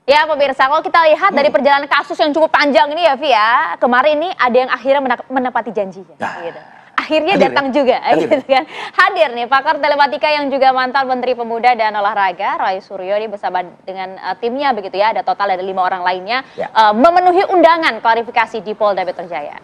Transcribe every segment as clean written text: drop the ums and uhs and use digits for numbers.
Ya pemirsa, kalau kita lihat dari perjalanan kasus yang cukup panjang ini ya Vi ya, kemarin ini ada yang akhirnya menepati janjinya. Gitu. Akhirnya hadir, datang juga, gitu kan. Hadir nih pakar telematika yang juga mantan Menteri Pemuda dan Olahraga, Roy Suryo ini bersama dengan timnya begitu ya, ada total ada 5 orang lainnya memenuhi undangan klarifikasi di Polda Metro Jaya.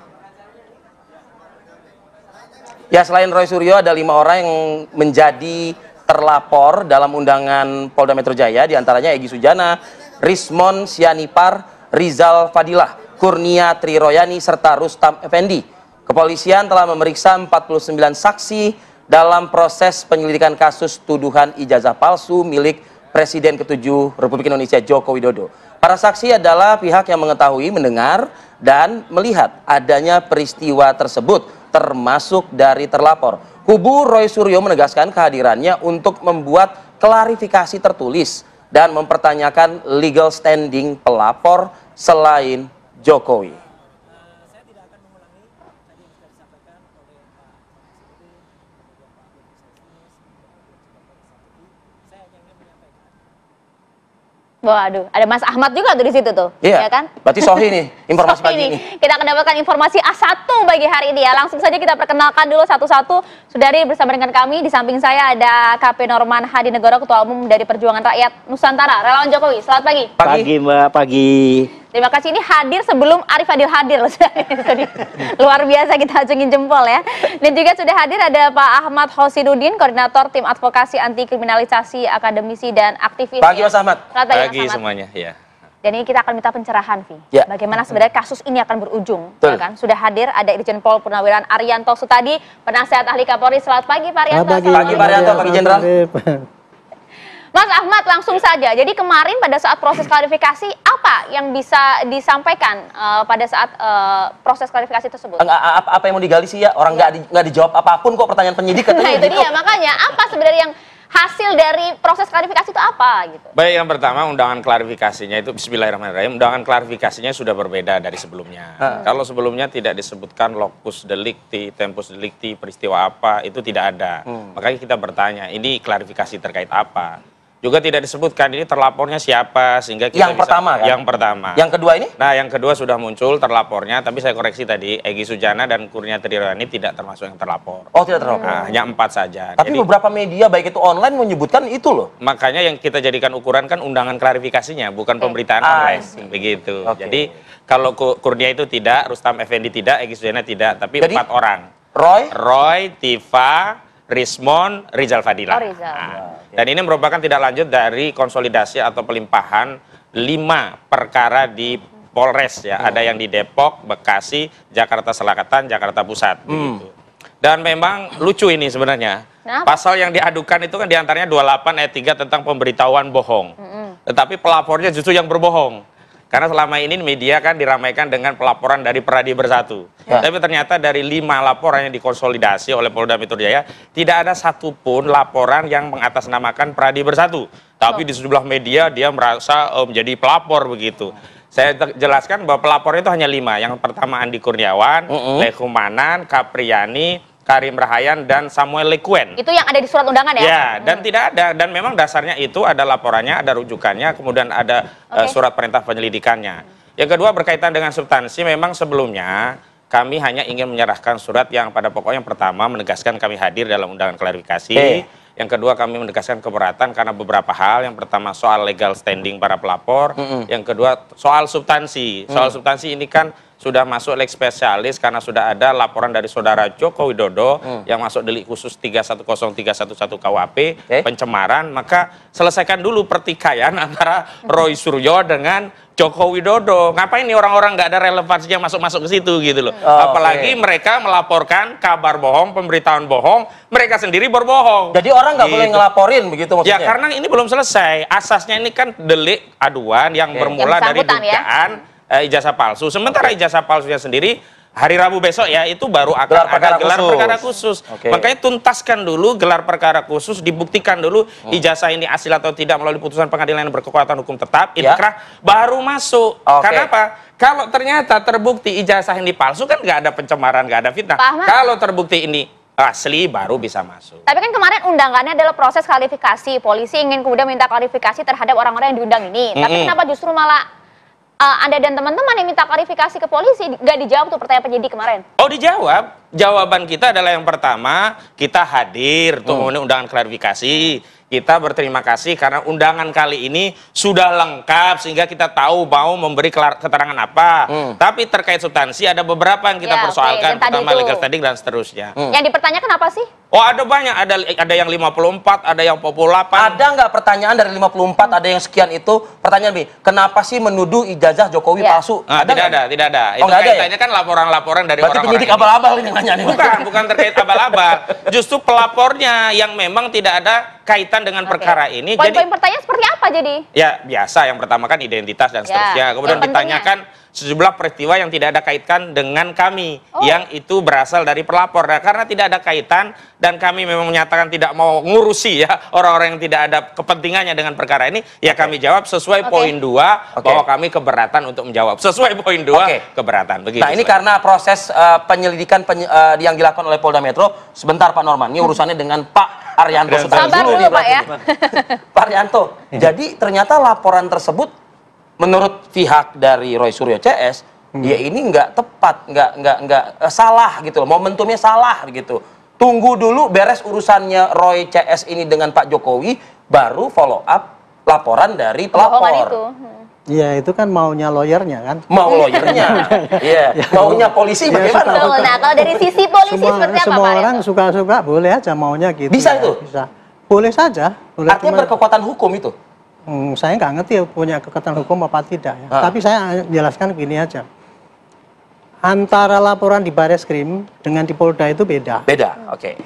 Ya, selain Roy Suryo ada 5 orang yang menjadi terlapor dalam undangan Polda Metro Jaya, diantaranya Egy Sujana, Rismon Sianipar, Rizal Fadilah, Kurnia Triroyani, serta Rustam Effendi. Kepolisian telah memeriksa 49 saksi dalam proses penyelidikan kasus tuduhan ijazah palsu milik Presiden ke-7 Republik Indonesia Joko Widodo. Para saksi adalah pihak yang mengetahui, mendengar, dan melihat adanya peristiwa tersebut, termasuk dari terlapor. Kubu Roy Suryo menegaskan kehadirannya untuk membuat klarifikasi tertulis dan mempertanyakan legal standing pelapor selain Jokowi. Waduh, ada Mas Ahmad juga tuh di situ tuh, iya, ya kan? Berarti Sohi nih, informasi pagi ini. Kita akan dapatkan informasi A1 bagi hari ini ya. Langsung saja kita perkenalkan dulu satu-satu. Sudari bersama dengan kami, di samping saya ada KP Norman Hadinegoro, Ketua Umum dari Perjuangan Rakyat Nusantara, Relawan Jokowi. Selamat pagi. Pagi Mbak, pagi. Terima kasih, ini hadir sebelum Arif Fadil hadir. Luar biasa, kita acungin jempol ya. Dan juga sudah hadir ada Pak Ahmad Hosidudin, Koordinator Tim Advokasi Anti Kriminalisasi Akademisi dan Aktivis. Pagi Mas Ahmad. Selamat pagi semuanya. Ya. Dan ini kita akan minta pencerahan, Vi. Ya. Bagaimana sebenarnya kasus ini akan berujung, ya kan? Sudah hadir ada Irjen Pol Purnawirawan Arianto Sutadi, Penasihat Ahli Kapolri. Selamat pagi Pak Arianto. Pagi Pak Arianto, pagi Jenderal. Mas Ahmad, langsung saja. Jadi kemarin pada saat proses klarifikasi, apa yang bisa disampaikan pada saat proses klarifikasi tersebut? Apa yang mau digali sih ya? Orang nggak dijawab apapun kok pertanyaan penyidik katanya. Nah itu dia, makanya apa sebenarnya yang hasil dari proses klarifikasi itu apa gitu? Baik, yang pertama undangan klarifikasinya itu bismillahirrahmanirrahim. Undangan klarifikasinya sudah berbeda dari sebelumnya. Kalau sebelumnya tidak disebutkan locus delicti, tempus delicti, peristiwa apa, itu tidak ada. Makanya kita bertanya, ini klarifikasi terkait apa? Juga tidak disebutkan ini terlapornya siapa, sehingga kita pertama kan? Yang pertama. Yang kedua ini? Nah, yang kedua sudah muncul terlapornya, tapi saya koreksi tadi, Egy Sujana dan Kurnia Triroyani tidak termasuk yang terlapor. Oh, tidak terlapor. Nah, hanya 4 saja. Tapi beberapa media baik itu online menyebutkan itu loh. Makanya yang kita jadikan ukuran kan undangan klarifikasinya, bukan pemberitaan online. Begitu. Jadi kalau Kurnia itu tidak, Rustam Effendi tidak, Egy Sujana tidak, tapi 4 orang. Roy, Tifa, Rismon, Rizal Fadilah. Oh, Rizal. Dan ini merupakan tidak lanjut dari konsolidasi atau pelimpahan 5 perkara di Polres ya. Ada yang di Depok, Bekasi, Jakarta Selatan, Jakarta Pusat. Begitu. Dan memang lucu ini sebenarnya. Pasal yang diadukan itu kan diantaranya 28 ayat 3 tentang pemberitahuan bohong. Tetapi pelapornya justru yang berbohong. Karena selama ini media kan diramaikan dengan pelaporan dari Peradi Bersatu. Tapi ternyata dari 5 laporan yang dikonsolidasi oleh Polda Metro Jaya, tidak ada satupun laporan yang mengatasnamakan Peradi Bersatu. Tapi di sejumlah media dia merasa menjadi pelapor begitu. Saya jelaskan bahwa pelapornya itu hanya 5. Yang pertama Andi Kurniawan, Lekumanan, Kapriani, Karim Rahayan, dan Samuel Lekuen. Itu yang ada di surat undangan ya? Ya, dan tidak ada, dan memang dasarnya itu ada laporannya, ada rujukannya, kemudian ada surat perintah penyelidikannya. Yang kedua berkaitan dengan substansi, memang sebelumnya kami hanya ingin menyerahkan surat yang pada pokoknya yang pertama menegaskan kami hadir dalam undangan klarifikasi. Yang kedua kami menegaskan keberatan karena beberapa hal. Yang pertama soal legal standing para pelapor. Yang kedua soal substansi. Soal substansi ini kan sudah masuk leg spesialis karena sudah ada laporan dari saudara Joko Widodo yang masuk delik khusus 310311 KUHP pencemaran, maka selesaikan dulu pertikaian antara Roy Suryo dengan Joko Widodo. Ngapain nih orang-orang nggak ada relevansinya masuk-masuk ke situ gitu loh. Apalagi mereka melaporkan kabar bohong, pemberitahuan bohong, mereka sendiri berbohong. Jadi orang nggak boleh ngelaporin begitu maksudnya? Ya karena ini belum selesai. Asasnya ini kan delik aduan yang bermula dari dugaan ijazah palsu. Sementara ijazah palsunya sendiri hari Rabu besok ya itu baru akan ada gelar perkara khusus. Makanya tuntaskan dulu gelar perkara khusus, dibuktikan dulu ijazah ini asli atau tidak melalui putusan pengadilan yang berkekuatan hukum tetap, inkrah, baru masuk. Karena apa? Kalau ternyata terbukti ijazah ini palsu kan nggak ada pencemaran, nggak ada fitnah. Kalau terbukti ini asli baru bisa masuk. Tapi kan kemarin undangannya adalah proses klarifikasi. Polisi ingin kemudian minta klarifikasi terhadap orang-orang yang diundang ini. Tapi kenapa justru malah Anda dan teman-teman yang minta klarifikasi ke polisi nggak dijawab tuh pertanyaan penyidik kemarin? Oh, dijawab. Jawaban kita adalah yang pertama, kita hadir tuh memenuhi undangan klarifikasi. Kita berterima kasih karena undangan kali ini sudah lengkap sehingga kita tahu mau memberi keterangan apa. Tapi terkait substansi ada beberapa yang kita persoalkan, pertama legal standing dan seterusnya. Yang dipertanyakan apa sih? Oh, ada banyak, ada yang 54, ada yang 48. Ada nggak pertanyaan dari 54, ada yang sekian itu? Pertanyaan B, kenapa sih menuduh ijazah Jokowi palsu? Tidak ada. Oh, itu kaitannya kan laporan-laporan dari orang-orang. Berarti penyidik abal-abal ini nanya nih. Bukan terkait abal-abal. Justru pelapornya yang memang tidak ada kaitan dengan perkara ini. Poin-poin pertanyaan seperti apa jadi? Ya biasa, yang pertama kan identitas dan seterusnya. Kemudian ditanyakan sejumlah peristiwa yang tidak ada kaitan dengan kami, yang itu berasal dari pelapor. Nah, karena tidak ada kaitan dan kami memang menyatakan tidak mau ngurusi ya orang-orang yang tidak ada kepentingannya dengan perkara ini, ya kami jawab sesuai poin 2 bahwa kami keberatan untuk menjawab. Sesuai poin 2 keberatan. Begitu. Nah, ini karena proses penyelidikan yang dilakukan oleh Polda Metro. Sebentar Pak Norman, ini urusannya dengan Pak Arianto. Sabar dulu Pak ya. Pak Arianto, jadi ternyata laporan tersebut menurut pihak dari Roy Suryo CS, ya ini nggak tepat, nggak salah gitu loh, momentumnya salah gitu. Tunggu dulu beres urusannya Roy CS ini dengan Pak Jokowi, baru follow up laporan dari pelapor. Iya, itu kan maunya lawyernya kan. Mau lawyernya, iya. Maunya polisi bagaimana? Nah, kalau dari sisi polisi seperti apa Pak? Semua orang suka-suka boleh aja maunya gitu. Bisa itu? Bisa. Boleh saja. Artinya berkekuatan hukum itu? Saya nggak ngerti ya punya kekuatan hukum apa tidak ya. Tapi saya jelaskan begini aja. Antara laporan di Bareskrim dengan di Polda itu beda. Beda, oke.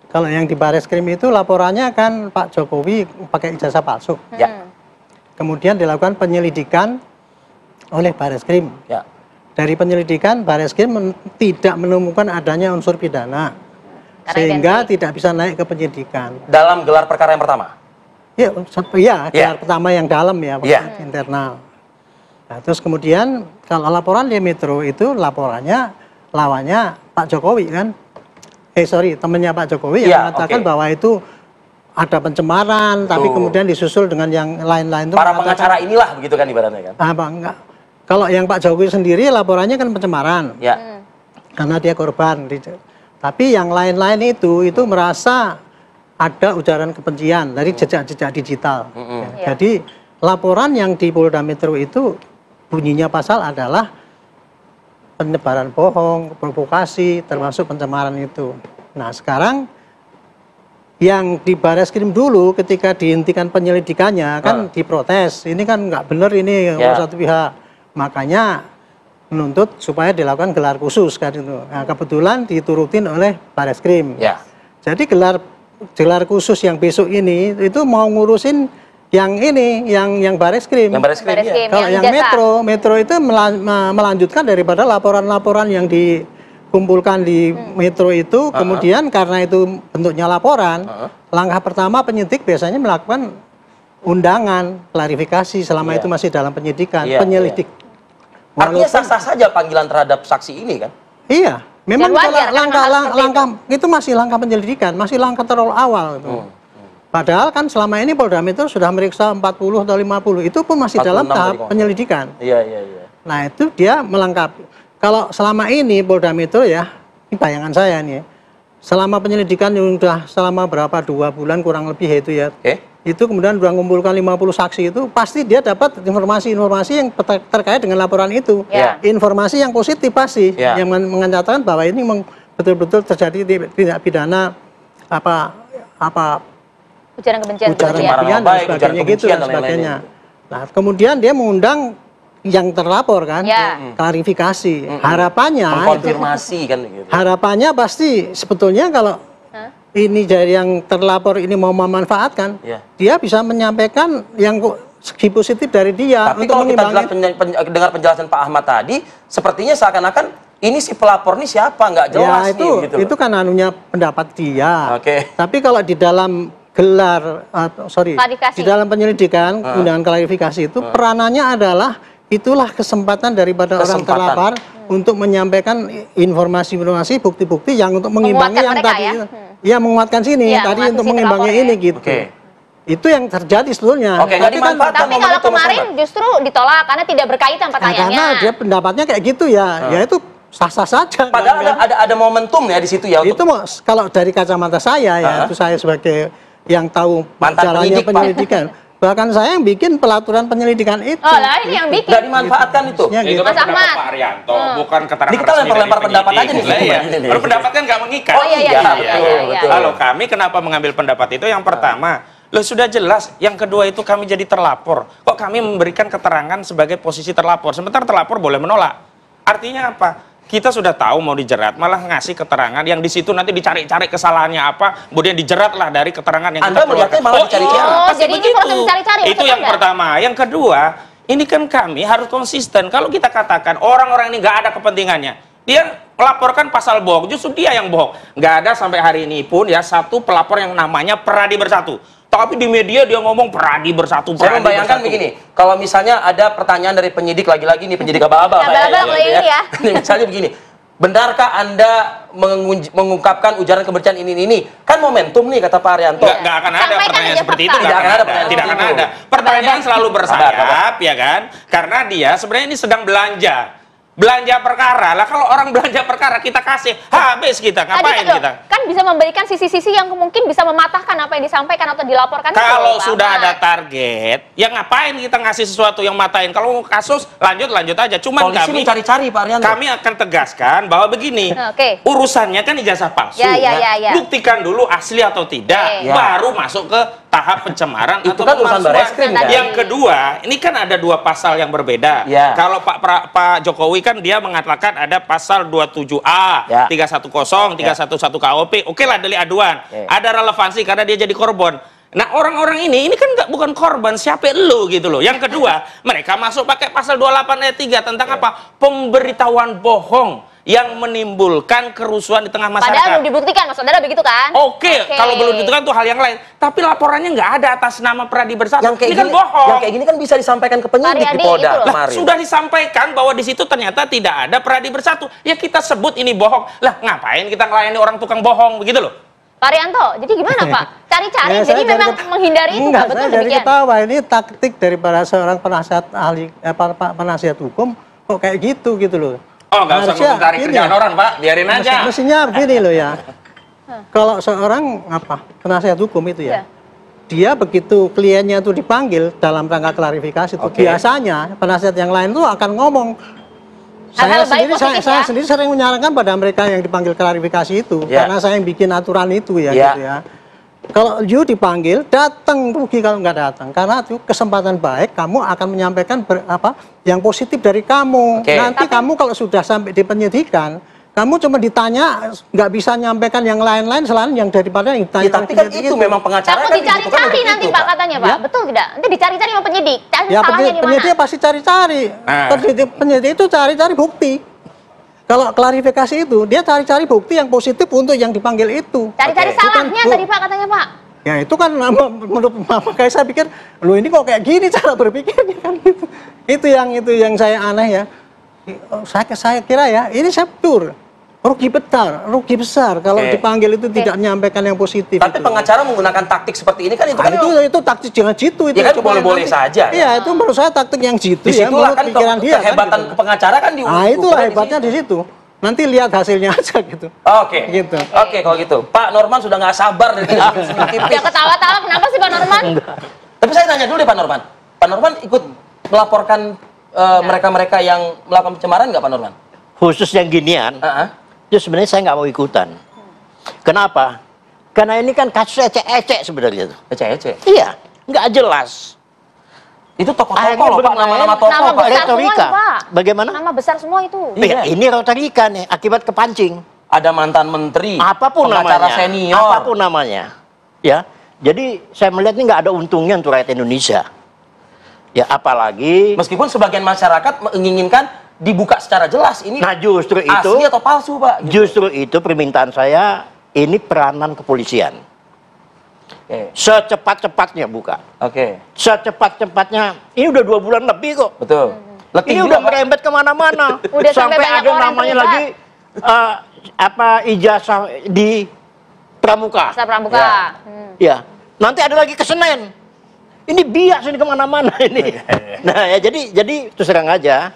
Kalau yang di Bareskrim itu laporannya kan Pak Jokowi pakai ijazah palsu. Ya. Kemudian dilakukan penyelidikan oleh Bareskrim. Ya. Dari penyelidikan Bareskrim tidak menemukan adanya unsur pidana. Sehingga tidak bisa naik ke penyidikan. Dalam gelar perkara yang pertama? Ya, gelar pertama yang dalam ya, internal. Nah, terus kemudian kalau laporan di Metro itu lawannya Pak Jokowi kan? Temannya Pak Jokowi yang mengatakan bahwa itu ada pencemaran, tapi kemudian disusul dengan yang lain-lain. Para pengacara inilah begitu kan ibaratnya kan? Enggak. Kalau yang Pak Jokowi sendiri laporannya kan pencemaran. Ya. Karena dia korban. Tapi yang lain-lain itu merasa ada ujaran kebencian dari jejak-jejak digital. Jadi laporan yang di Polda Metro itu bunyinya pasal adalah penyebaran bohong, provokasi, termasuk pencemaran itu. Nah, sekarang yang di Bareskrim dulu ketika dihentikan penyelidikannya kan diprotes. Ini kan nggak benar ini satu pihak. Makanya menuntut supaya dilakukan gelar khusus kan itu. Nah, kebetulan diturutin oleh Bareskrim. Jadi gelar khusus yang besok ini itu mau ngurusin yang ini, yang Bareskrim. Yang Bareskrim. Kalau yang Metro itu melanjutkan daripada laporan-laporan yang dikumpulkan di Metro itu, kemudian karena itu bentuknya laporan, langkah pertama penyidik biasanya melakukan undangan, klarifikasi selama itu masih dalam penyidikan, penyelidik. Artinya sah-sah saja panggilan terhadap saksi ini kan? Iya, memang langkah itu masih langkah penyelidikan, masih langkah terlalu awal. Padahal kan selama ini Polda Metro sudah meriksa 40 atau 50, itu pun masih dalam tahap penyelidikan. Iya. Nah, itu dia melengkapi. Kalau selama ini Polda Metro ya, ini bayangan saya nih, selama penyelidikan yang sudah selama berapa, 2 bulan kurang lebih itu ya, itu kemudian sudah mengumpulkan 50 saksi itu, pasti dia dapat informasi-informasi yang terkait dengan laporan itu. Informasi yang positif pasti, yang mengatakan bahwa ini betul-betul terjadi tindak pidana ujaran kebencian dan sebagainya gitu dan sebagainya. Nah, kemudian dia mengundang yang terlapor kan, klarifikasi. Harapannya mengkonfirmasi kan gitu. Harapannya pasti sebetulnya kalau ini dari yang terlapor ini mau memanfaatkan, dia bisa menyampaikan yang segi positif dari dia. Tapi kalau kita dengar penjelasan Pak Ahmad tadi, sepertinya seakan-akan ini si pelapor ini siapa, nggak jelas ya, itu kan anunya pendapat dia. Tapi kalau di dalam gelar, di dalam penyelidikan, undangan klarifikasi itu peranannya adalah itulah kesempatan daripada orang terlapor untuk menyampaikan informasi-informasi, bukti-bukti yang untuk mengimbangi yang tadi, ya menguatkan sini, tadi untuk mengimbangi ini gitu. Itu yang terjadi sebetulnya. Tapi kalau kemarin justru ditolak karena tidak berkaitan pertanyaannya. Karena dia pendapatnya kayak gitu ya, ya itu sah-sah saja. Padahal ada momentum ya di situ ya. Itu kalau dari kacamata saya ya, itu saya sebagai yang tahu jalannya penyelidikan. Bahkan saya yang bikin pelaturan penyelidikan itu. Oh lah, ini yang bikin. Nggak dimanfaatkan itu. Itu Mas kan pendapat Ahmad. Pak Arianto, bukan keterangan Ini kita lempar pendapat aja nih. Kalau pendapat kan nggak mengikat. Oh iya. Lalu kami kenapa mengambil pendapat itu? Yang pertama, loh sudah jelas. Yang kedua itu kami jadi terlapor. Kok kami memberikan keterangan sebagai posisi terlapor? Sementara terlapor boleh menolak. Artinya apa? Kita sudah tahu mau dijerat, malah ngasih keterangan yang di situ nanti dicari-cari kesalahannya apa, kemudian dijerat lah dari keterangan yang Anda melihatnya malah dicari-cari. Jadi ini proses dicari-cari. Itu yang pertama. Yang kedua, ini kan kami harus konsisten. Kalau kita katakan orang-orang ini nggak ada kepentingannya, dia melaporkan pasal bohong, justru dia yang bohong. Nggak ada sampai hari ini pun ya satu pelapor yang namanya Peradi Bersatu. Tapi di media dia ngomong Peradi Bersatu. Saya membayangkan begini, kalau misalnya ada pertanyaan dari penyidik lagi-lagi nih, penyidik abal-abal. Ya. Misalnya begini, benarkah Anda mengungkapkan ujaran kebencian ini? Kan momentum nih kata Pak Arianto. Nggak akan ada pertanyaan seperti itu. Tidak akan ada. Pertanyaan selalu bersayap, ya kan? Karena dia sebenarnya ini sedang belanja perkara lah. Kalau orang belanja perkara kita kasih, habis kita ngapain kita? Kan bisa memberikan sisi-sisi yang mungkin bisa mematahkan apa yang disampaikan atau dilaporkan. Kalau sudah ada target, ya ngapain kita ngasih sesuatu yang matahin? Kalau kasus lanjut aja. Cuman polisi kami mencari-cari Pak Arianto. Kami akan tegaskan bahwa begini, urusannya kan ijazah palsu. Ya. Buktikan dulu asli atau tidak, baru masuk ke tahap pencemaran itu atau kan urusan Barreskrim kan? Yang kedua, ini kan ada dua pasal yang berbeda. Kalau Pak Jokowi kan dia mengatakan ada pasal 27A, 310, 311 KUHP. Oke lah, delik aduan. Ada relevansi karena dia jadi korban. Nah, orang-orang ini kan bukan korban, siapa lu gitu loh. Yang kedua, mereka masuk pakai pasal 28 ayat 3 tentang apa? Pemberitahuan bohong yang menimbulkan kerusuhan di tengah masyarakat. Padahal belum dibuktikan, Mas Saudara, begitu kan? Oke, kalau belum dibuktikan itu hal yang lain. Tapi laporannya nggak ada atas nama Peradi Bersatu. Yang kayak ini kan gini, bohong. Yang kayak gini kan bisa disampaikan ke penyidik di Polda kemarin. Sudah disampaikan bahwa di situ ternyata tidak ada Peradi Bersatu. Ya kita sebut ini bohong. Lah ngapain kita ngelayani orang tukang bohong begitu loh? Pak Arianto, jadi gimana Pak? Cari-cari, jadi memang menghindari itu nggak betul demikian? Jadi ketawa, ini taktik daripada seorang penasihat ahli, penasihat hukum kok kayak gitu loh. Oh, nggak usah mencari kerjaan orang, Pak. Biarin aja. Mestinya begini loh ya. Kalau seorang penasihat hukum itu ya, dia begitu kliennya itu dipanggil dalam rangka klarifikasi itu biasanya penasihat yang lain tuh akan ngomong. Saya sendiri sering menyarankan pada mereka yang dipanggil klarifikasi itu, karena saya yang bikin aturan itu ya, gitu ya. Kalau you dipanggil, datang, rugi kalau nggak datang. Karena itu kesempatan baik, kamu akan menyampaikan yang positif dari kamu. Nanti kamu kalau sudah sampai di penyidikan, kamu cuma ditanya, nggak bisa menyampaikan yang lain-lain selain yang daripada yang ditanya. Tapi kan itu memang pengacara kan dicari-cari nanti Pak katanya Pak, betul tidak? Nanti dicari-cari sama penyidik. Penyidik pasti cari-cari. Penyidik itu cari-cari bukti. Kalau klarifikasi itu, dia cari-cari bukti yang positif untuk yang dipanggil itu. Cari-cari salahnya tadi Pak katanya Pak. Ya itu kan menurut kayak saya pikir, loh ini kok kayak gini cara berpikirnya kan gitu. Itu yang saya aneh ya. Saya kira ya, ini saya pure. Rugi besar kalau dipanggil itu tidak menyampaikan yang positif. Tapi pengacara menggunakan taktik seperti ini kan itu taktik jangan jitu itu. Ya kan boleh-boleh saja. Iya, itu menurut saya taktik yang jitu ya. Disitulah kan kehebatan pengacara kan di. Nah, itulah hebatnya di situ. Nanti lihat hasilnya aja gitu. Oke. Gitu. Oke, kalau gitu. Pak Norman sudah nggak sabar dari Ya ketawa-tawa, kenapa sih Pak Norman? Tapi saya tanya dulu deh Pak Norman. Pak Norman ikut melaporkan mereka-mereka yang melakukan pencemaran nggak Pak Norman? Khusus yang ginian. Itu sebenarnya saya nggak mau ikutan. Kenapa? Karena ini kan kasus ecek-ecek sebenarnya. Ecek-ecek? Iya, nggak jelas. Itu tokoh-tokoh loh Pak, nama-nama tokoh Pak. Retorika. Bagaimana? Nama besar semua itu. Iya. Ini retorika nih, akibat kepancing. Ada mantan menteri, apapun pengacara namanya, senior. apapun namanya. Ya, jadi saya melihat ini nggak ada untungnya untuk rakyat Indonesia. Ya, apalagi. Meskipun sebagian masyarakat menginginkan dibuka secara jelas ini. Nah, justru itu asli atau palsu Pak? Gitu. Justru itu permintaan saya, ini peranan kepolisian. Secepat-cepatnya buka. Secepat-cepatnya. Ini udah 2 bulan lebih kok. Betul. Letih Ini juga, udah Pak. merembet kemana-mana. Udah sampai Sampai banyak ada orang namanya terlibat. lagi ijazah di Pramuka. Masa Pramuka. Ya. Ya, nanti ada lagi ke Senen. Ini bias ini kemana-mana ini. Nah ya jadi terus terang aja.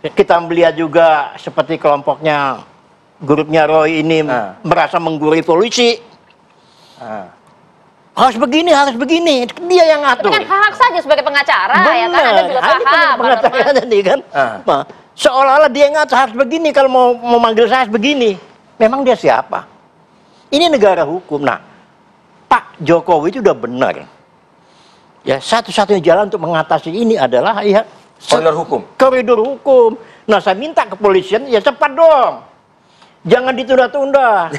Kita melihat juga seperti kelompoknya grupnya Roy ini merasa menggurui polisi. Harus begini. Dia yang ngatur. Tapi kan hak saja sebagai pengacara ya kan, Anda juga Ini paham. pengacara tadi kan. Nah, seolah-olah dia yang ngatur harus begini, kalau mau manggil saya harus begini. Memang dia siapa? Ini negara hukum. Nah, Pak Jokowi itu udah benar. Ya, satu-satunya jalan untuk mengatasi ini adalah ya Koridor hukum. Koridor hukum. Nah, saya minta kepolisian ya cepat dong. Jangan ditunda-tunda.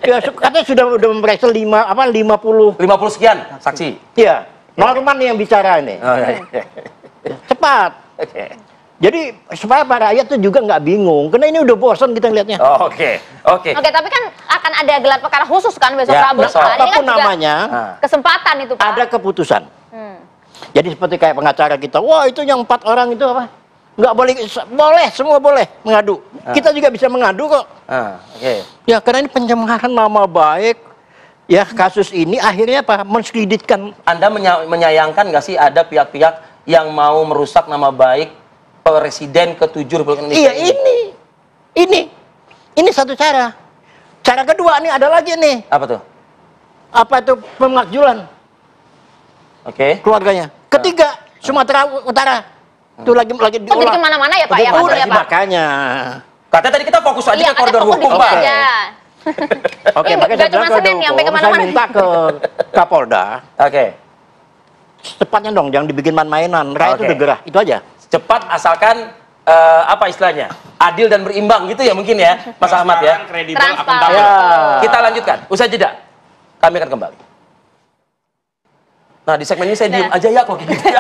Ya, katanya sudah memeriksa 50 50 sekian saksi. ya. Norman yang bicara ini. Oh, iya. Cepat. Oke. Jadi supaya para rakyat tuh juga nggak bingung, karena ini udah bosan kita lihatnya. Oh, Oke, Oke, tapi kan akan ada gelar perkara khusus kan besok Ya, Rabu. besok. Nah, ini kan Apapun juga namanya, kesempatan itu Pak. ada keputusan. Jadi seperti kayak pengacara kita, wah itu yang 4 orang itu apa? Nggak boleh, boleh, semua boleh mengadu. Kita juga bisa mengadu kok. Oke. Ya karena ini pencemaran nama baik. Ya kasus ini akhirnya apa? Menskreditkan. Anda menyayangkan nggak sih ada pihak-pihak yang mau merusak nama baik Presiden ke-7 Republik Indonesia? Iya ini satu cara. Cara kedua nih ada lagi nih. Apa tuh? Apa itu pemakjulan Oke. keluarganya. Ketiga Sumatera Utara. Itu lagi Oh, jadi diolah. kemana-mana ya Pak ya Udah, maksudnya Pak? makanya. Katanya tadi kita fokus aja Iya, ke koridor ada fokus hukum, di Pak. sini aja. Oke, Ini makanya nggak saya bilang cuma ke Senin, sampai Hukum, saya kemana-mana. minta ke Kapolda, Oke. secepatnya dong, jangan dibikin main-mainan. Rakyat Oke. udah gerah, itu aja. Cepat asalkan apa istilahnya? Adil dan berimbang gitu ya mungkin ya, Mas Ahmad ya. Kredibel, Transparan. akuntabel. Ya. Kita lanjutkan. Usai jeda. Kami akan kembali. Nah, di segmen ini saya diem aja ya kok gitu ya.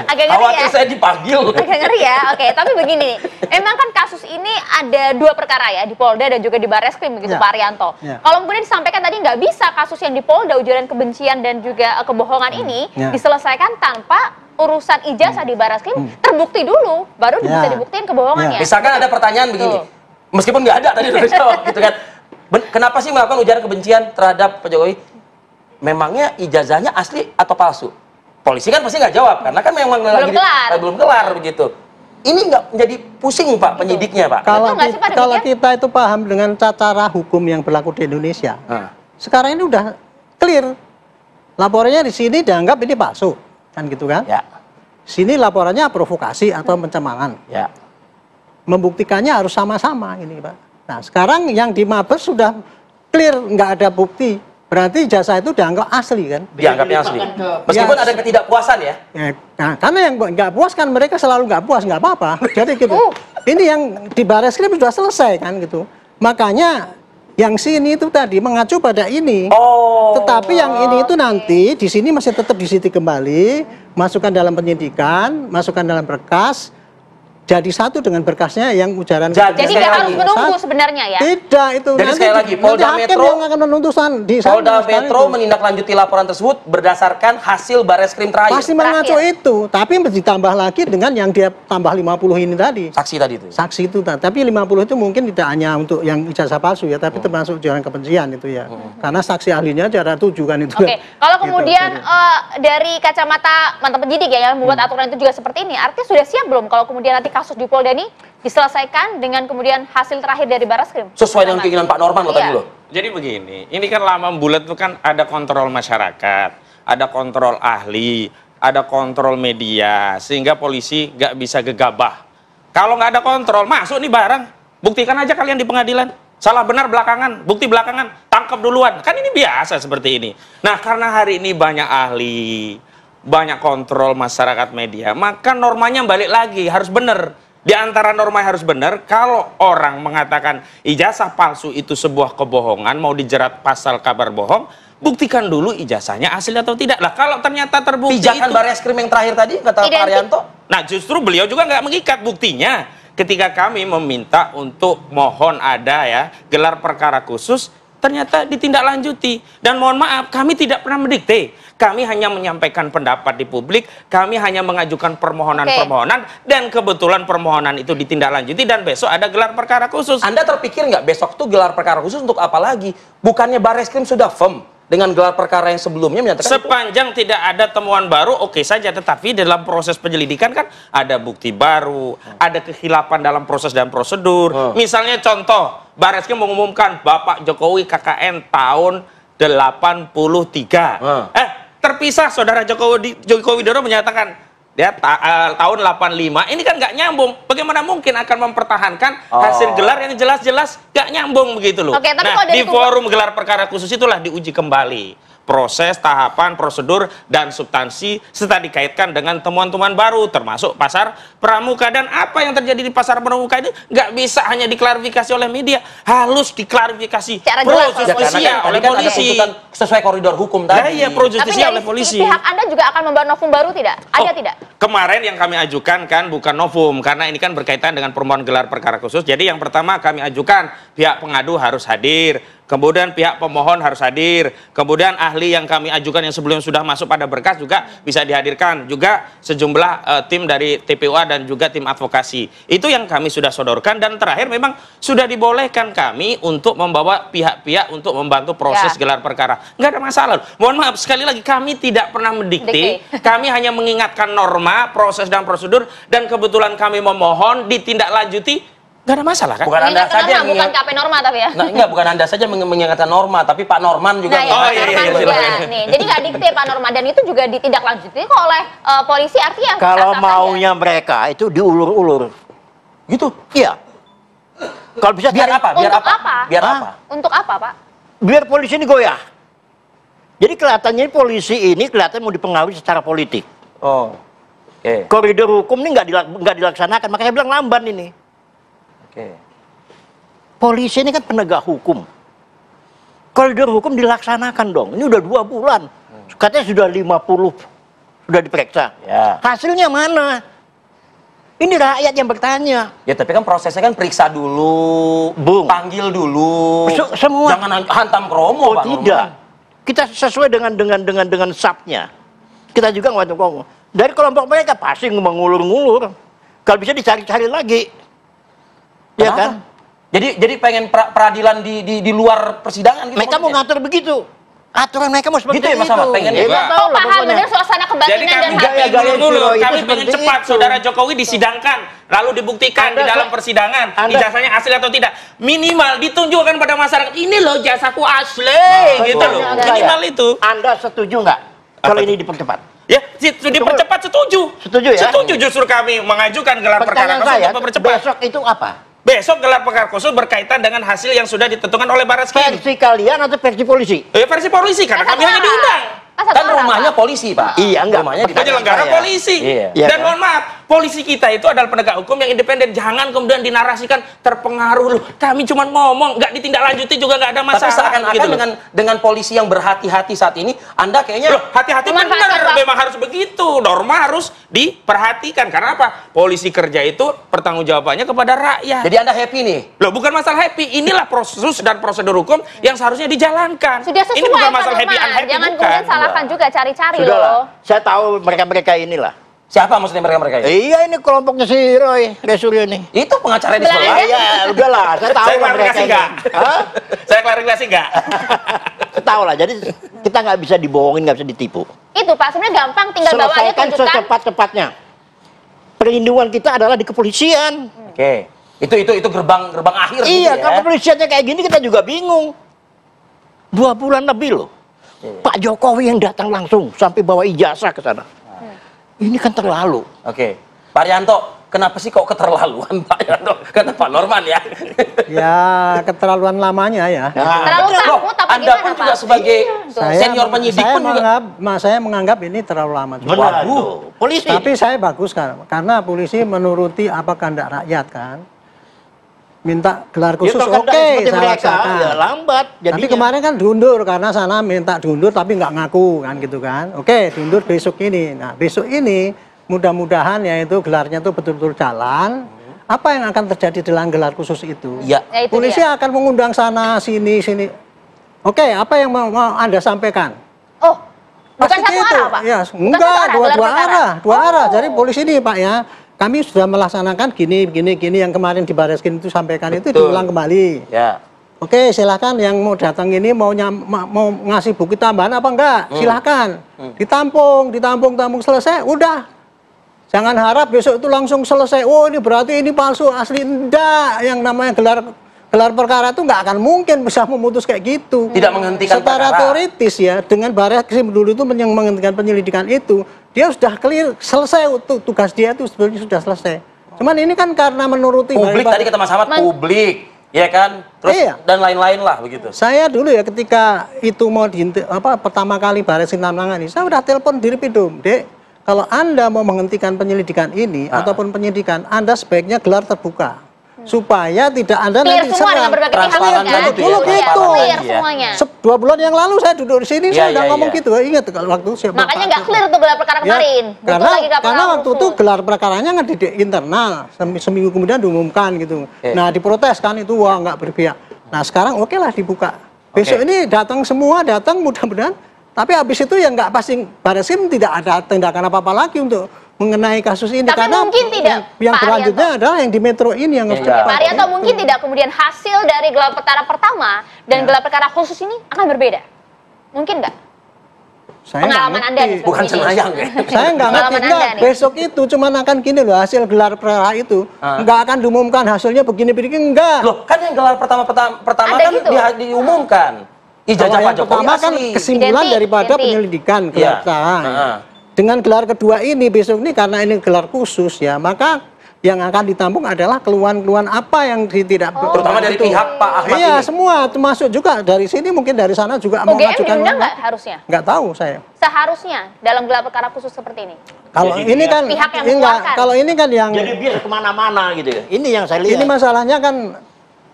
Agak ngeri Khawatir ya. saya dipanggil. Agak ngeri ya. Oke, tapi begini nih. Memang kan kasus ini ada 2 perkara ya, di Polda dan juga di Barreskrim begitu Ya. Pak Arianto. Ya. Kalau kemudian disampaikan tadi nggak bisa kasus yang di Polda ujaran kebencian dan juga kebohongan ini Ya. diselesaikan tanpa urusan ijazah di Barreskrim terbukti dulu, baru Ya. bisa dibuktiin kebohongannya. Misalkan ada pertanyaan begini. Tuh. Meskipun nggak ada tadi udah jawab gitu kan. Kenapa sih melakukan ujaran kebencian terhadap Pak Jokowi? Memangnya ijazahnya asli atau palsu? Polisi kan pasti nggak jawab karena kan memang belum kelar begitu. Ini nggak menjadi pusing Pak penyidiknya Pak. Kalau, Betul nggak sih, Pak, kalau demikian? kita itu paham dengan cara hukum yang berlaku di Indonesia, sekarang ini udah clear. Laporannya di sini dianggap ini palsu, kan gitu kan? Ya. Sini laporannya provokasi atau pencemaran. Ya. Membuktikannya harus sama-sama ini, Pak. Nah, sekarang yang di Mabes sudah clear, nggak ada bukti. Berarti jasa itu dianggap asli kan? Dianggapnya asli. Meskipun ada ketidakpuasan ya. Ya, nah, karena yang nggak puas kan mereka selalu nggak puas, nggak apa-apa. Jadi gitu. Ini yang di Barreskrim sudah selesai kan gitu. Makanya yang sini itu tadi mengacu pada ini. Oh. Tetapi yang ini itu nanti di sini masih tetap disiti kembali, masukkan dalam penyidikan, masukkan dalam berkas. Jadi satu dengan berkasnya yang ujaran Jadi Jadi sekali nggak harus lagi. menunggu sebenarnya ya. Tidak itu. Jadi sekali lagi, Polda hakim Metro- yang akan menuntusan di sana. Polda sekarang Metro itu. menindaklanjuti laporan tersebut berdasarkan hasil Barreskrim terakhir. Pasti mengacu itu, tapi ditambah lagi dengan yang dia tambah 50 ini tadi. Saksi tadi itu. Saksi itu, tapi 50 itu mungkin tidak hanya untuk yang ijazah palsu ya, tapi termasuk ujaran kebencian itu ya. Karena saksi ahlinya ada 7 kan itu. Oke, kalau Gitu, kemudian jadi. dari kacamata mantan penyidik ya yang membuat aturan itu juga seperti ini, artinya sudah siap belum kalau kemudian nanti kasus di Polda ini diselesaikan dengan kemudian hasil terakhir dari Barreskrim? Sesuai dengan keinginan Pak Norman loh tadi Iya. loh. Jadi begini, ini kan lama bulat itu kan ada kontrol masyarakat, ada kontrol ahli, ada kontrol media, sehingga polisi nggak bisa gegabah. Kalau nggak ada kontrol, masuk nih barang, buktikan aja kalian di pengadilan. Salah benar belakangan, bukti belakangan, tangkap duluan. Kan ini biasa seperti ini. Nah, karena hari ini banyak ahli, banyak kontrol masyarakat media, maka normanya balik lagi, harus benar. Di antara norma yang harus benar, kalau orang mengatakan ijazah palsu itu sebuah kebohongan, mau dijerat pasal kabar bohong, buktikan dulu ijazahnya asli atau tidak. Lah kalau ternyata terbukti Pijakan itu, Barreskrim yang terakhir tadi kata Pak Identik. Arianto. nah justru beliau juga nggak mengikat buktinya. Ketika kami meminta untuk mohon ada ya gelar perkara khusus, ternyata ditindaklanjuti. Dan mohon maaf, kami tidak pernah mendikte. Kami hanya menyampaikan pendapat di publik, kami hanya mengajukan permohonan-permohonan, dan kebetulan permohonan itu ditindaklanjuti dan besok ada gelar perkara khusus. Anda terpikir nggak besok tuh gelar perkara khusus untuk apa lagi? Bukannya Barreskrim sudah firm dengan gelar perkara yang sebelumnya menyatakan sepanjang tidak ada temuan baru, oke saja. Tetapi dalam proses penyelidikan kan ada bukti baru, ada kekhilafan dalam proses dan prosedur. Misalnya contoh, Barreskrim mengumumkan Bapak Jokowi KKN tahun 83. Terpisah saudara Joko Widodo menyatakan dia tahun 85. Ini kan nggak nyambung. Bagaimana mungkin akan mempertahankan hasil gelar yang jelas-jelas nggak nyambung begitu loh. Oke, tapi nah, di forum gelar perkara khusus itulah diuji kembali proses, tahapan, prosedur, dan substansi serta dikaitkan dengan temuan-temuan baru termasuk pasar pramuka. Dan apa yang terjadi di pasar pramuka ini nggak bisa hanya diklarifikasi oleh media, harus diklarifikasi pro justisia oleh polisi sesuai koridor hukum tadi. Iya, pro justisia oleh polisi. Pihak Anda juga akan membuat novum baru tidak? Ada tidak? Kemarin yang kami ajukan kan bukan novum, karena ini kan berkaitan dengan permohonan gelar perkara khusus. Jadi yang pertama kami ajukan pihak pengadu harus hadir, kemudian pihak pemohon harus hadir, kemudian ahli yang kami ajukan yang sebelumnya sudah masuk pada berkas juga bisa dihadirkan, juga sejumlah tim dari TPUA dan juga tim advokasi. Itu yang kami sudah sodorkan, dan terakhir memang sudah dibolehkan kami untuk membawa pihak-pihak untuk membantu proses gelar perkara. Nggak ada masalah. Mohon maaf, sekali lagi kami tidak pernah mendikte, kami hanya mengingatkan norma, proses dan prosedur, dan kebetulan kami memohon ditindaklanjuti. Nggak ada masalah kan? Bukan Anda saja yang bukan KP Norma tapi ya. Nah, enggak, bukan Anda saja mengingatkan norma, tapi Pak Norman juga. Nah, nih. Jadi nggak dikte Pak Norman, dan itu juga ditindaklanjuti kok oleh polisi, artinya kalau maunya mereka itu diulur-ulur. Gitu. Iya. Kalau bisa biar apa? Biar untuk apa? Biar apa? Untuk apa, Pak? Biar polisi ini goyah. Jadi kelihatannya polisi ini kelihatan mau dipengaruhi secara politik. Oh. Oke. Koridor hukum ini nggak dilaksanakan, makanya bilang lamban ini. Oke. Polisi ini kan penegak hukum. Koridor hukum dilaksanakan dong. Ini udah 2 bulan. Katanya sudah 50 sudah diperiksa. Ya. Hasilnya mana? Ini rakyat yang bertanya. Ya tapi kan prosesnya kan periksa dulu, Bung. panggil dulu. Semua. Jangan hantam kromo, Pak. Tidak. Kita sesuai dengan SAP-nya. Kita juga nggak ngomong. Dari kelompok mereka pasti mengulur-ngulur. Kalau bisa dicari-cari lagi. Ya kan? Jadi pengen peradilan di luar persidangan gitu. Mereka mau ngatur begitu. Aturan mereka mau seperti gitu ya, Mas itu. Ahmad? Pengen Ya, juga. Oh, paham benar suasana kebatinan dan hati. Kami pengen cepat saudara Jokowi disidangkan, lalu dibuktikan di dalam persidangan ijazahnya asli atau tidak. Minimal ditunjukkan pada masyarakat, ini loh jasaku asli, gitu loh. Minimal itu. Anda setuju nggak kalau ini dipercepat? Ya, dipercepat setuju. Setuju ya? Setuju, justru kami mengajukan gelar perkara khusus untuk mempercepat. Besok itu apa? Besok gelar perkara khusus berkaitan dengan hasil yang sudah ditentukan oleh Barreskrim. Versi kalian atau versi polisi? Versi polisi, karena kami hanya diundang. Kan rumahnya polisi, Pak. Iya, enggak. Rumahnya di Penyelenggara polisi. Iya. Dan mohon maaf, polisi kita itu adalah penegak hukum yang independen. Jangan kemudian dinarasikan terpengaruh loh. Kami cuma ngomong, nggak ditindaklanjuti juga nggak ada masalah. Tapi seakan-akan gitu dengan polisi yang berhati-hati saat ini, Anda kayaknya hati-hati benar. Memang harus begitu. Norma harus diperhatikan. Karena apa? Polisi kerja itu pertanggungjawabannya kepada rakyat. Jadi Anda happy nih? Loh, bukan masalah happy. Inilah proses dan prosedur hukum yang seharusnya dijalankan. Sudah sesuai, ini bukan masalah happy unhappy. Jangan bukan. kemudian salahkan juga, cari-cari loh. Sudahlah, saya tahu mereka-mereka inilah. Siapa maksudnya mereka-mereka ini? Iya, ini kelompoknya si Roy Suryo nih. Itu pengacara di sebelah. Iya, udahlah, saya tahu Saya mereka klarifikasi ini. nggak? Saya klarifikasi nggak? Saya tahu lah, jadi kita nggak bisa dibohongin, nggak bisa ditipu. Itu Pak, sebenarnya gampang, tinggal bawa aja Selesaikan tunjukkan. secepat-cepatnya. Perlindungan kita adalah di kepolisian. Oke. Itu gerbang akhir Iya, gitu ya. kalau kepolisiannya kayak gini kita juga bingung. 2 bulan lebih loh. Pak Jokowi yang datang langsung sampai bawa ijazah ke sana. Ini kan terlalu. Oke. Pak Rianto, kenapa sih kok keterlaluan, Pak Rianto? Kata Pak Norman ya. Ya, keterlaluan lamanya ya. Terlalu takut apa Anda gimana, pun Pak? juga sebagai senior penyidik pun juga. Saya menganggap ini terlalu lama juga. Benar tuh. Polisi. Tapi saya bagus kan, karena polisi menuruti apa kehendak rakyat kan. Minta gelar khusus, kalau oke, seperti saya mereka, laksanakan. ya lambat. Tapi Jadinya. kemarin kan diundur karena sana minta diundur tapi nggak ngaku kan gitu kan. Oke, diundur besok ini. Nah besok ini mudah-mudahan ya itu gelarnya tuh betul-betul jalan. Apa yang akan terjadi dalam gelar khusus itu? Iya. Ya, itu Polisi dia. akan mengundang sana sini. Oke, apa yang mau Anda sampaikan? Oh, bukan Pasti satu arah, Pak? Ya, Bukan enggak, satu dua perkara? arah, dua arah. Jadi polisi ini Pak ya, kami sudah melaksanakan gini yang kemarin di Barreskrim itu sampaikan itu diulang kembali. Ya. Oke, silakan yang mau datang ini mau ngasih bukti tambahan apa enggak? Silakan. Ditampung selesai, udah. Jangan harap besok itu langsung selesai. Oh, ini berarti ini palsu, asli. Enggak. Yang namanya gelar perkara itu nggak akan mungkin bisa memutus kayak gitu. Tidak menghentikan secara perkara. teoritis ya, dengan Barreskrim dulu itu yang menghentikan penyelidikan itu, dia sudah clear, selesai tugas dia itu sebetulnya sudah selesai. Cuman ini kan karena menuruti Publik tadi kata Mas Ahmad, publik, ya kan? Terus Iya. dan lain-lain lah begitu. Saya dulu ya ketika itu mau pertama kali Barreskrim menangani, saya udah telepon Dirpidum, Dek, kalau Anda mau menghentikan penyelidikan ini ataupun penyidikan, Anda sebaiknya gelar terbuka. Supaya tidak ada Clear nanti semua dengan berbagai pihak Transparan ya. gitu ya, Dulu gitu. Clear semuanya. 2 bulan yang lalu saya duduk di sini, saya udah ngomong gitu. Ingat kalau waktu siapa? Makanya nggak clear tuh gelar perkara kemarin. Butuh lagi Karena waktu itu khusus. gelar perkaranya nggak di internal, seminggu kemudian diumumkan gitu. Nah diprotes kan itu, wah nggak berpihak. Nah sekarang oke lah dibuka. Besok ini datang semua, mudah-mudahan. Tapi habis itu ya nggak pasti, Barreskrim tidak ada tindakan apa-apa lagi untuk mengenai kasus ini. Tapi karena mungkin tidak, yang Pak berlanjutnya adalah yang di Metro ini yang harus cepat. Pak Arianto, mungkin tidak kemudian hasil dari gelar perkara pertama dan gelar perkara khusus ini akan berbeda. Mungkin nggak? Saya Pengalaman nggak Anda ngerti. nih, Bukan senayang ya. Saya nggak ngerti. Pengalaman Enggak, Anda nih. besok itu cuman akan gini loh, hasil gelar perkara itu nggak akan diumumkan hasilnya begini-begini, enggak. Loh, kan yang gelar pertama Ada kan gitu? diumumkan. Ijazah Kalau Pak yang Jokowi pertama kan asli. kesimpulan Identik, daripada identik. penyelidikan Iya. gelar perkara. Dengan gelar kedua ini besok ini karena ini gelar khusus ya, maka yang akan ditampung adalah keluhan-keluhan apa yang tidak Terutama dari pihak Pak Ahmad Iya, ini. semua termasuk juga dari sini, mungkin dari sana juga mau UGM mengajukan. diundang nggak harusnya? Nggak tahu saya. Seharusnya dalam gelar perkara khusus seperti ini. Kalau Jadi ini dia- kan Pihak yang enggak, mengeluarkan. kalau ini kan yang Jadi biar kemana-mana gitu ya. Ini yang saya lihat. ini masalahnya kan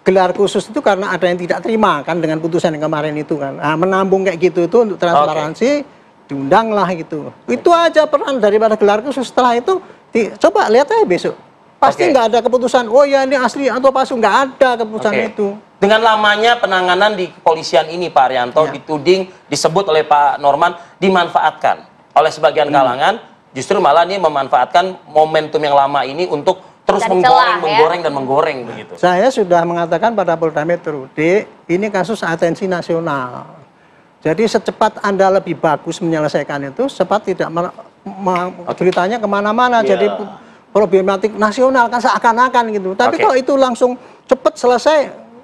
gelar khusus itu karena ada yang tidak terima kan dengan putusan yang kemarin itu kan. Nah, menambung kayak gitu itu untuk transparansi diundang lah gitu. Itu aja peran daripada gelar khusus. Setelah itu coba lihat aja besok. Pasti nggak ada keputusan, oh ya ini asli atau palsu, nggak ada keputusan itu. Dengan lamanya penanganan di kepolisian ini Pak Arianto dituding, disebut oleh Pak Norman, dimanfaatkan oleh sebagian kalangan, justru malah ini memanfaatkan momentum yang lama ini untuk terus Cari menggoreng, celah, ya. menggoreng begitu. Saya sudah mengatakan pada Polda Metro, Dek, ini kasus atensi nasional. Jadi secepat Anda lebih bagus menyelesaikan itu, secepat tidak beritanya kemana-mana. Jadi problematik nasional kan seakan-akan gitu. Tapi kalau itu langsung cepat selesai,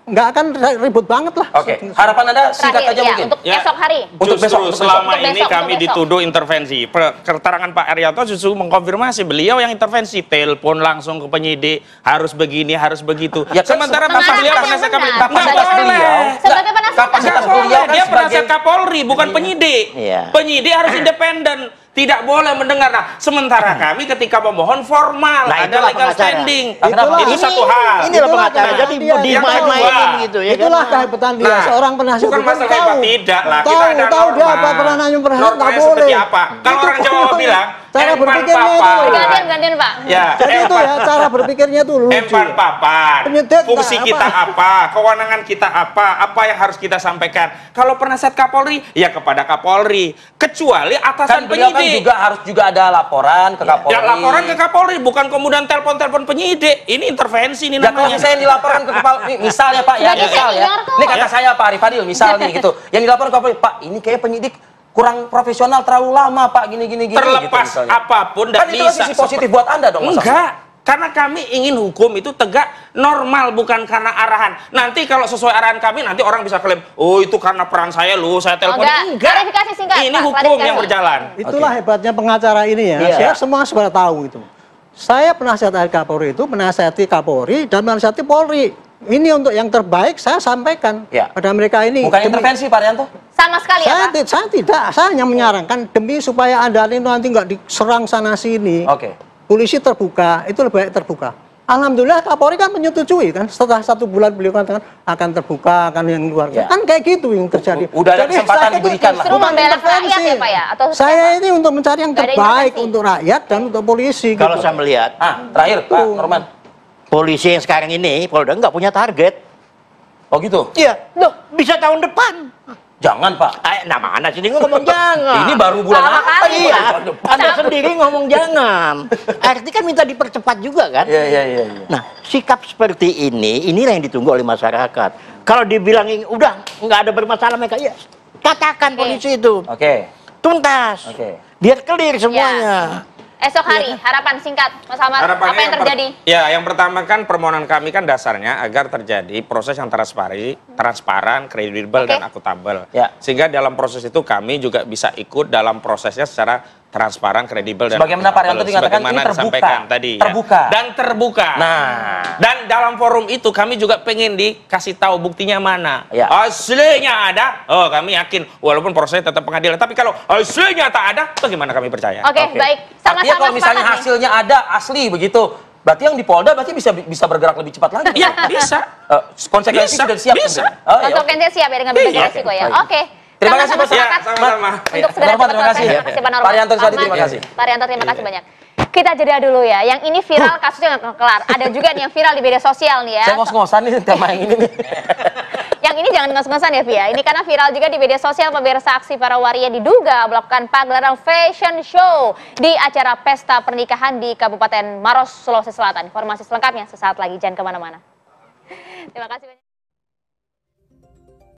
nggak akan ribut banget lah. Oke, harapan Anda singkat Terakhir, aja ya, mungkin. untuk Ya. esok hari. Untuk Justru besok, untuk selama besok. ini Untuk kami besok. dituduh intervensi. Keterangan Pak Arianto justru mengkonfirmasi beliau yang intervensi, telepon langsung ke penyidik, harus begini, harus begitu. Ya kan Sementara mengarahkan Bapak beliau yang penasihat benar. Kapolri. Kapasitas Nggak beliau, boleh. Sebagai penasihat kapasitas Nggak beliau boleh. kan Dia sebagai penasihat Kapolri, bukan penyidik. Iya. Penyidik harus independen. Tidak boleh mendengar. Nah, sementara kami ketika memohon formal, Nah, ada itulah legal pengacara. standing. Itulah. Itu satu hal. Inilah pengacara. Jadi Dia- dimain-mainin gitu ya. Itulah kan? kehebatan dia, Nah, seorang penasihat bukan hukum masalah tahu. hebat, tidak lah. Kita Tahu, ada tahu dia norma. apa pernah nanya penasihat, nggak Normanya boleh. seperti apa? Kalau Itu orang Jawa boleh. bilang, cara empan berpikirnya itu. papan. Gantian Pak. Ya, Jadi itu ya cara berpikirnya itu lucu. Empan papan, Penyidik fungsi nggak kita apa. apa, kewenangan kita apa yang harus kita sampaikan. Kalau penasihat Kapolri, ya kepada Kapolri. Kecuali Kan atasan beliau kan penyidik. juga ada laporan ke Kapolri. Ya laporan ke Kapolri, bukan kemudian telepon-telepon penyidik. Ini intervensi ini Ya kalau namanya. misalnya dilaporkan ke kepala, nih, misalnya Pak ya, Sebagai misal ya. senior kok. Ini kata saya Pak Arif Fadil, misal nih gitu. Yang dilaporkan ke Kapolri, Pak ini kayak penyidik kurang profesional, terlalu lama Pak, gini. Terlepas gitu, misalnya. apapun Kan dan itu sisi positif buat Anda dong, Mas. Enggak, karena kami ingin hukum itu tegak normal, bukan karena arahan. Nanti kalau sesuai arahan kami, nanti orang bisa klaim, oh itu karena peran saya loh, saya telepon. Enggak. Klarifikasi singkat, Ini Pak, hukum klarifikasi. yang berjalan. Itulah hebatnya pengacara ini ya. Iya. Saya semua sudah tahu itu. Saya penasihat Kapolri itu menasihati Kapolri dan menasihati Polri. Ini untuk yang terbaik saya sampaikan Ya. pada mereka ini. Bukan Demi- intervensi Pak Arianto. Sama sekali ya Pak. saya tidak, saya hanya menyarankan demi supaya Anda ini nanti nggak diserang sana sini. Oke. Polisi terbuka, itu lebih baik terbuka. Alhamdulillah Kapolri kan menyetujui kan, setelah 1 bulan beliau katakan akan terbuka, akan yang luar. Ya. Kan kayak gitu yang terjadi. Udah ada Jadi kesempatan saya itu diberikan lah. Justru bukan membela intervensi. rakyat ya Pak ya? Atau Saya ini untuk mencari yang Nggak ada terbaik intervensi. untuk rakyat dan untuk polisi. Kalau gitu. saya melihat, Terakhir Pak Norman. polisi yang sekarang ini, Polda nggak punya target. Oh gitu? Iya, loh bisa tahun depan. Jangan Pak. Nah mana sini ngomong jangan. Ini baru bulan Sama apa? kali. Iya, Anda sendiri ngomong jangan. Arti kan minta dipercepat juga kan? Iya. Nah, sikap seperti inilah yang ditunggu oleh masyarakat. Kalau dibilang udah nggak ada bermasalah mereka, ya katakan polisi itu. Oke. Tuntas. Oke. Biar clear semuanya. Esok hari, harapan singkat, Mas Ahmad, apa yang terjadi? Yang pertama kan permohonan kami kan dasarnya agar terjadi proses yang transparan, kredibel, dan akuntabel. Ya. Sehingga dalam proses itu kami juga bisa ikut dalam prosesnya secara transparan, kredibel, dan Sebagaimana Pak Rianto dikatakan ini terbuka. disampaikan tadi. Terbuka. Ya. Dan terbuka. Nah. Dan dalam forum itu kami juga pengen dikasih tahu buktinya mana. Ya. Aslinya ada, oh kami yakin walaupun prosesnya tetap pengadilan. Tapi kalau aslinya tak ada, bagaimana kami percaya? Oke, baik. Artinya kalau misalnya hasilnya ada asli begitu, berarti yang di Polda berarti bisa bergerak lebih cepat lagi. Iya, bisa. Konsekuensi sudah siap. Bisa. Konsekuensi siap ya dengan berbagai resiko ya. Oke. Terima kasih Mas. Sepakat Sama-sama. untuk segera cepat terima kasih. selesai. Terima kasih Pak Norman. Pak Rianto Sadi, terima kasih. Pak Rianto, terima kasih banyak. Kita jeda dulu ya. Yang ini viral kasusnya nggak kelar. Ada juga nih yang viral di media sosial nih ya. Saya ngos-ngosan nih tema yang ini nih. Yang ini jangan ngos-ngosan ya Via. Ini karena viral juga di media sosial pemirsa, aksi para waria diduga melakukan pagelaran fashion show di acara pesta pernikahan di Kabupaten Maros, Sulawesi Selatan. Informasi selengkapnya sesaat lagi, jangan kemana-mana. Terima kasih banyak.